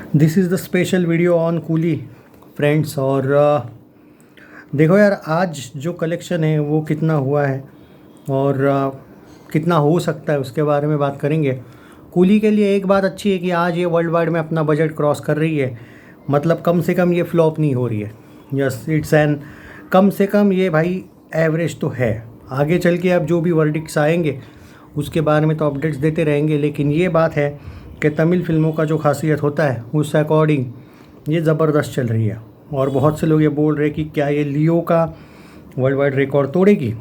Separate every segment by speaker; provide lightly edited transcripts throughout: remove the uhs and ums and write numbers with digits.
Speaker 1: This is the special video on coolie friends. और देखो यार, आज जो कलेक्शन है वो कितना हुआ है और कितना हो सकता है उसके बारे में बात करेंगे। कूली के लिए एक बात अच्छी है कि आज ये वर्ल्ड वाइड में अपना बजट क्रॉस कर रही है। मतलब कम से कम ये फ्लॉप नहीं हो रही है। यस, इट्स एन कम से कम ये भाई एवरेज तो है। आगे चल के अब जो भी वर्डिक्ट्स आएंगे उसके बारे में तो अपडेट्स देते रहेंगे, लेकिन ये बात है कि तमिल फिल्मों का जो खासियत होता है उस अकॉर्डिंग ये ज़बरदस्त चल रही है। और बहुत से लोग ये बोल रहे हैं कि क्या ये लियो का वर्ल्ड वाइड रिकॉर्ड तोड़ेगी।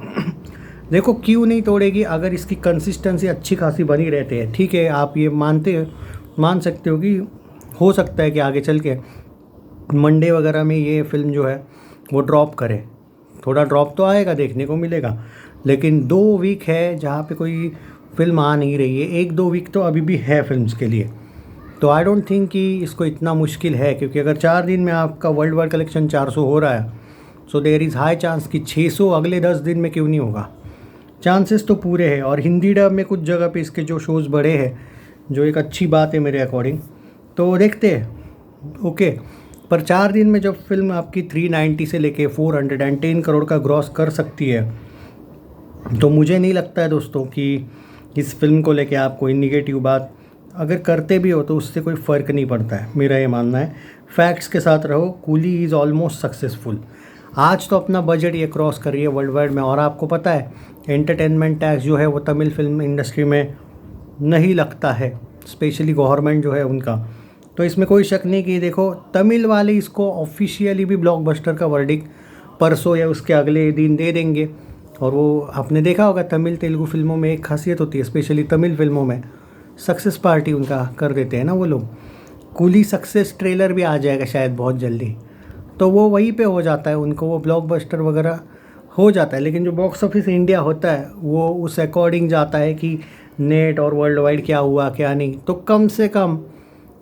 Speaker 1: देखो क्यों नहीं तोड़ेगी, अगर इसकी कंसिस्टेंसी अच्छी खासी बनी रहती है। ठीक है, आप ये मान सकते हो कि हो सकता है कि आगे चल के मंडे वगैरह में ये फिल्म जो है वो ड्रॉप करे। थोड़ा ड्रॉप तो आएगा, देखने को मिलेगा, लेकिन 2 वीक है जहाँ पे कोई फिल्म आ नहीं रही है। 1-2 वीक तो अभी भी है फिल्म्स के लिए। तो आई डोंट थिंक कि इसको इतना मुश्किल है, क्योंकि अगर 4 दिन में आपका वर्ल्ड वाइड कलेक्शन 400 हो रहा है, so there is high chance कि 600 अगले 10 दिन में क्यों नहीं होगा। चांसेस तो पूरे हैं। और हिंदी डब में कुछ जगह पे इसके जो शोज़ बढ़े हैं, जो एक अच्छी बात है मेरे अकॉर्डिंग। तो देखते हैं, ओके। पर 4 दिन में जब फिल्म आपकी 390 से लेके 410 करोड़ का ग्रॉस कर सकती है, तो मुझे नहीं लगता है दोस्तों कि इस फिल्म को लेके आप कोई निगेटिव बात अगर करते भी हो तो उससे कोई फ़र्क नहीं पड़ता है। मेरा ये मानना है, फैक्ट्स के साथ रहो। Coolie is almost successful. आज तो अपना बजट ये क्रॉस कर रही है वर्ल्ड वाइड में। और आपको पता है एंटरटेनमेंट टैक्स जो है वो तमिल फिल्म इंडस्ट्री में नहीं लगता है, स्पेशली गवर्नमेंट जो है उनका। तो इसमें कोई शक नहीं कि देखो तमिल वाले इसको ऑफिशियली भी ब्लॉकबस्टर का वर्डिक्ट परसों या उसके अगले दिन दे देंगे। और वो आपने देखा होगा तमिल तेलुगु फिल्मों में एक खासियत होती है, स्पेशली तमिल फिल्मों में सक्सेस पार्टी उनका कर देते हैं ना वो लोग। कूली सक्सेस ट्रेलर भी आ जाएगा शायद बहुत जल्दी, तो वो वहीं पे हो जाता है, उनको वो ब्लॉकबस्टर वगैरह हो जाता है। लेकिन जो बॉक्स ऑफिस इंडिया होता है वो उस अकॉर्डिंग जाता है कि नेट और वर्ल्ड वाइड क्या हुआ क्या नहीं। तो कम से कम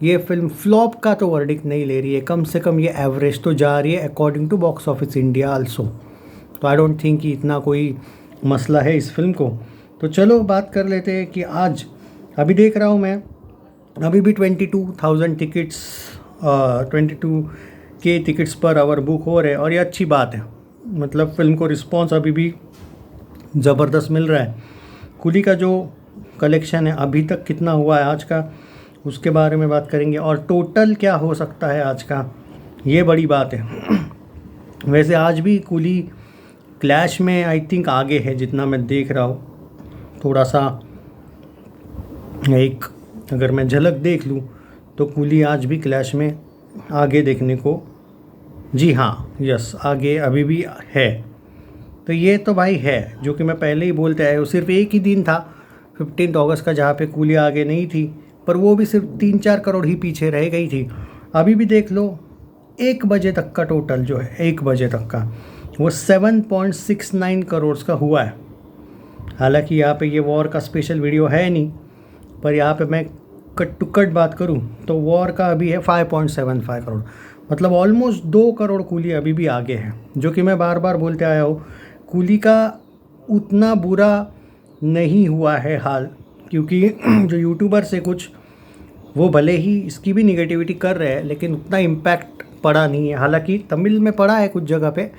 Speaker 1: ये फिल्म फ्लॉप का तो वर्डिक्ट नहीं ले रही है, कम से कम ये एवरेज तो जा रही है according to box office India also. तो आई डोंट थिंक कि इतना कोई मसला है इस फिल्म को। तो चलो बात कर लेते हैं कि आज अभी देख रहा हूँ मैं, अभी भी 22,000 tickets 22K tickets per hour book हो रहे हैं। और ये अच्छी बात है, मतलब फिल्म को रिस्पॉन्स अभी भी ज़बरदस्त मिल रहा है। कूली का जो कलेक्शन है अभी तक कितना हुआ है आज का, उसके बारे में बात करेंगे। और टोटल क्या हो सकता है आज का, ये बड़ी बात है। वैसे आज भी कूली क्लैश में आई थिंक आगे है जितना मैं देख रहा हूँ। थोड़ा सा एक अगर मैं झलक देख लूँ तो कूली आज भी क्लैश में आगे देखने को, जी हाँ, यस, आगे अभी भी है। तो ये तो भाई है जो कि मैं पहले ही बोलते आया हूँ। सिर्फ एक ही दिन था 15 अगस्त का जहाँ पे कूली आगे नहीं थी, पर वो भी सिर्फ 3-4 करोड़ ही पीछे रह गई थी। अभी भी देख लो 1 बजे तक का टोटल जो है, 1 बजे तक का वो 7.69 करोड़ का हुआ है। हालांकि यहाँ पे ये वॉर का स्पेशल वीडियो है नहीं, पर यहाँ पे मैं कट टू कट बात करूँ तो वॉर का अभी है 5.75 करोड़। मतलब ऑलमोस्ट 2 करोड़ कूली अभी भी आगे है। जो कि मैं बार बार बोलते आया हूँ, कूली का उतना बुरा नहीं हुआ है हाल, क्योंकि जो यूट्यूबर से कुछ वो भले ही इसकी भी निगेटिविटी कर रहे हैं, लेकिन उतना इम्पैक्ट पड़ा नहीं है। हालांकि तमिल में पड़ा है कुछ जगह पे,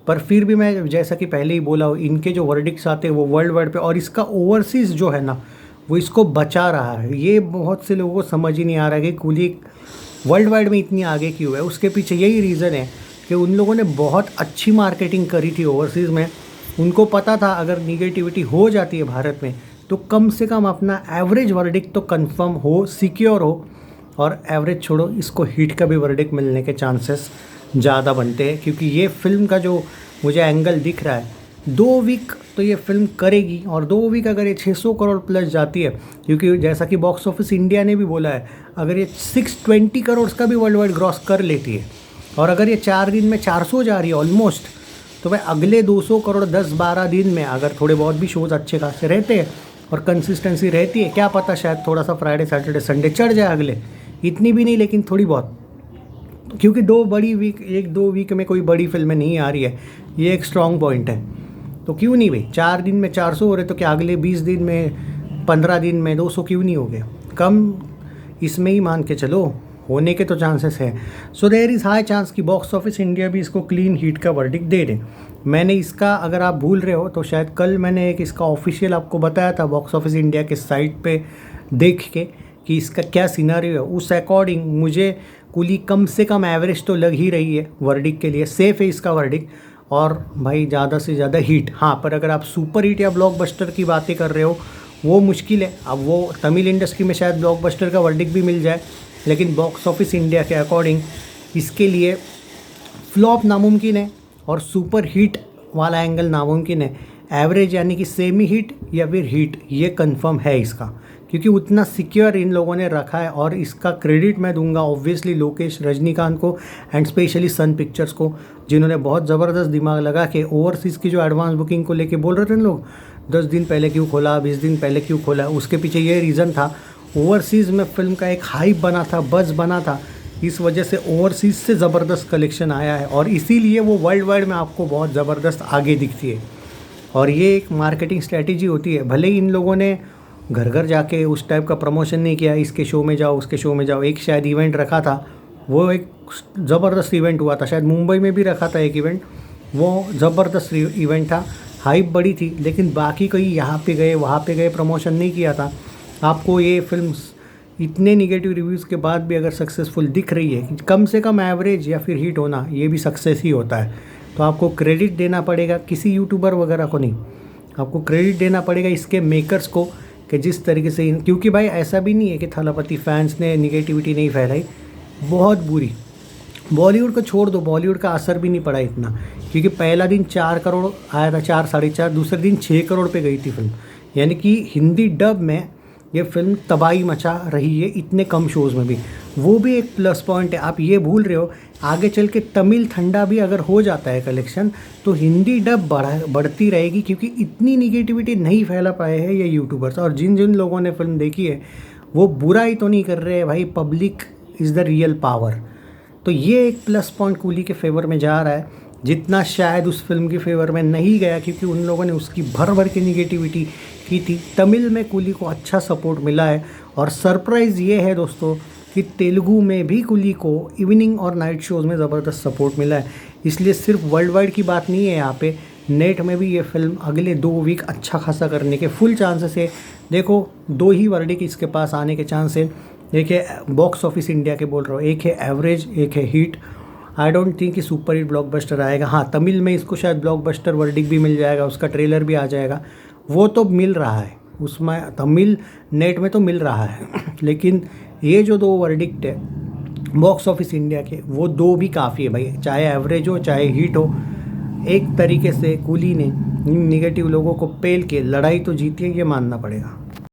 Speaker 1: पर फिर भी मैं जैसा कि पहले ही बोला हूँ, इनके जो वर्डिक्ट्स आते हैं वो वर्ल्ड वाइड पे, और इसका ओवरसीज़ जो है ना वो इसको बचा रहा है। ये बहुत से लोगों को समझ ही नहीं आ रहा है कि कूली वर्ल्ड वाइड में इतनी आगे क्यों है। उसके पीछे यही रीज़न है कि उन लोगों ने बहुत अच्छी मार्केटिंग करी थी ओवरसीज़ में। उनको पता था अगर निगेटिविटी हो जाती है भारत में तो कम से कम अपना एवरेज वर्डिक्ट तो कंफर्म हो, सिक्योर हो। और एवरेज छोड़ो, इसको हिट का भी वर्डिक्ट मिलने के चांसेस ज़्यादा बनते हैं, क्योंकि ये फिल्म का जो मुझे एंगल दिख रहा है 2 वीक तो ये फिल्म करेगी। और 2 वीक अगर ये 600 करोड़ प्लस जाती है, क्योंकि जैसा कि बॉक्स ऑफिस इंडिया ने भी बोला है, अगर ये 620 करोड़ का भी वर्ल्ड वाइड ग्रॉस कर लेती है, और अगर ये 4 दिन में 400 जा रही है ऑलमोस्ट, तो भाई अगले 200 करोड़ 10-12 दिन में अगर थोड़े बहुत भी शोज़ अच्छे खासे रहते हैं और कंसिस्टेंसी रहती है, क्या पता शायद थोड़ा सा फ्राइडे सैटरडे संडे चढ़ जाए अगले, इतनी भी नहीं लेकिन थोड़ी बहुत। क्योंकि 2 बड़ी वीक, 1-2 वीक में कोई बड़ी फिल्में नहीं आ रही है, ये एक स्ट्रॉन्ग पॉइंट है। तो क्यों नहीं भाई, 4 दिन में 400 हो रहे तो क्या अगले 20 दिन में, 15 दिन में 200 क्यों नहीं हो गए। कम इसमें ही मान के चलो होने के तो चांसेस है। So there is high chance कि बॉक्स ऑफिस इंडिया भी इसको क्लीन हीट का वर्डिक्ट दे दे। मैंने इसका, अगर आप भूल रहे हो तो शायद कल मैंने एक इसका ऑफिशियल आपको बताया था बॉक्स ऑफिस इंडिया के साइट पे देख के कि इसका क्या सिनारियो है। उस अकॉर्डिंग मुझे कूली कम से कम एवरेज तो लग ही रही है वर्डिक्ट के लिए, सेफ़ है इसका वर्डिक्ट। और भाई ज़्यादा से ज़्यादा हीट, हाँ, पर अगर आप सुपर हिट या ब्लॉकबस्टर की बातें कर रहे हो वो मुश्किल है। अब वो तमिल इंडस्ट्री में शायद ब्लॉकबस्टर का वर्डिक्ट भी मिल जाए, लेकिन बॉक्स ऑफिस इंडिया के अकॉर्डिंग इसके लिए फ्लॉप नामुमकिन है और सुपर हिट वाला एंगल नामुमकिन है। एवरेज यानी कि सेमी हिट या फिर हिट, ये कंफर्म है इसका, क्योंकि उतना सिक्योर इन लोगों ने रखा है। और इसका क्रेडिट मैं दूंगा ऑब्वियसली लोकेश रजनीकांत को एंड स्पेशली सन पिक्चर्स को, जिन्होंने बहुत ज़बरदस्त दिमाग लगा के ओवरसीज़ की जो एडवांस बुकिंग को लेके बोल रहे थे लोग 10 दिन पहले क्यों खोला, 20 दिन पहले क्यों खोला, उसके पीछे ये रीज़न था। ओवरसीज़ में फिल्म का एक हाइप बना था, बज़ बना था, इस वजह से ओवरसीज़ से ज़बरदस्त कलेक्शन आया है और इसीलिए वो वर्ल्ड वाइड में आपको बहुत ज़बरदस्त आगे दिखती है। और ये एक मार्केटिंग स्ट्रेटजी होती है। भले ही इन लोगों ने घर घर जाके उस टाइप का प्रमोशन नहीं किया, इसके शो में जाओ, उसके शो में जाओ। एक शायद इवेंट रखा था, वो एक ज़बरदस्त इवेंट हुआ था, शायद मुंबई में भी रखा था एक इवेंट, वो ज़बरदस्त इवेंट था, हाइप बड़ी थी। लेकिन बाकी कोई यहाँ पे गए वहाँ पे गए प्रमोशन नहीं किया था। आपको ये फिल्म इतने निगेटिव रिव्यूज़ के बाद भी अगर सक्सेसफुल दिख रही है, कम से कम एवरेज या फिर हिट होना ये भी सक्सेस ही होता है। तो आपको क्रेडिट देना पड़ेगा, किसी यूट्यूबर वगैरह को नहीं, आपको क्रेडिट देना पड़ेगा इसके मेकर्स को कि जिस तरीके से क्योंकि भाई ऐसा भी नहीं है कि थलापति फैंस ने निगेटिविटी नहीं फैलाई, बहुत बुरी। बॉलीवुड को छोड़ दो, बॉलीवुड का असर भी नहीं पड़ा इतना, क्योंकि पहला दिन 4 करोड़ आया था, 4 साढ़े 4, दूसरे दिन 6 करोड़ पे गई थी फिल्म। यानी कि हिंदी डब में ये फिल्म तबाही मचा रही है इतने कम शोज़ में भी, वो भी एक प्लस पॉइंट है। आप ये भूल रहे हो, आगे चल के तमिल ठंडा भी अगर हो जाता है कलेक्शन तो हिंदी डब बढ़ती रहेगी, क्योंकि इतनी निगेटिविटी नहीं फैला पाए हैं ये यूट्यूबर्स। और जिन जिन लोगों ने फिल्म देखी है वो बुराई तो नहीं कर रहे हैं भाई, public is the real power. तो ये एक प्लस पॉइंट कूली के फेवर में जा रहा है, जितना शायद उस फिल्म के फेवर में नहीं गया, क्योंकि उन लोगों ने उसकी भर भर के निगेटिविटी की थी। तमिल में कूली को अच्छा सपोर्ट मिला है और सरप्राइज़ ये है दोस्तों कि तेलुगु में भी कूली को इवनिंग और नाइट शोज़ में ज़बरदस्त सपोर्ट मिला है। इसलिए सिर्फ वर्ल्ड वाइड की बात नहीं है, यहाँ पे नेट में भी ये फिल्म अगले 2 वीक अच्छा खासा करने के फुल चांसेस है। देखो 2 ही वर्डिक्ट इसके पास आने के चांस है, एक है बॉक्स ऑफिस इंडिया के बोल रहा हूँ, एक है एवरेज, एक है हिट। आई डोंट थिंक कि सुपर हिट ब्लॉकबस्टर आएगा। हाँ, तमिल में इसको शायद ब्लॉकबस्टर वर्डिक्ट भी मिल जाएगा, उसका ट्रेलर भी आ जाएगा, वो तो मिल रहा है, उसमें तमिल नेट में तो मिल रहा है। लेकिन ये जो 2 वर्डिक्ट है बॉक्स ऑफिस इंडिया के, वो 2 भी काफ़ी है भाई, चाहे एवरेज हो चाहे हिट हो। एक तरीके से कूली ने निगेटिव लोगों को पेल के लड़ाई तो जीती है, ये मानना पड़ेगा।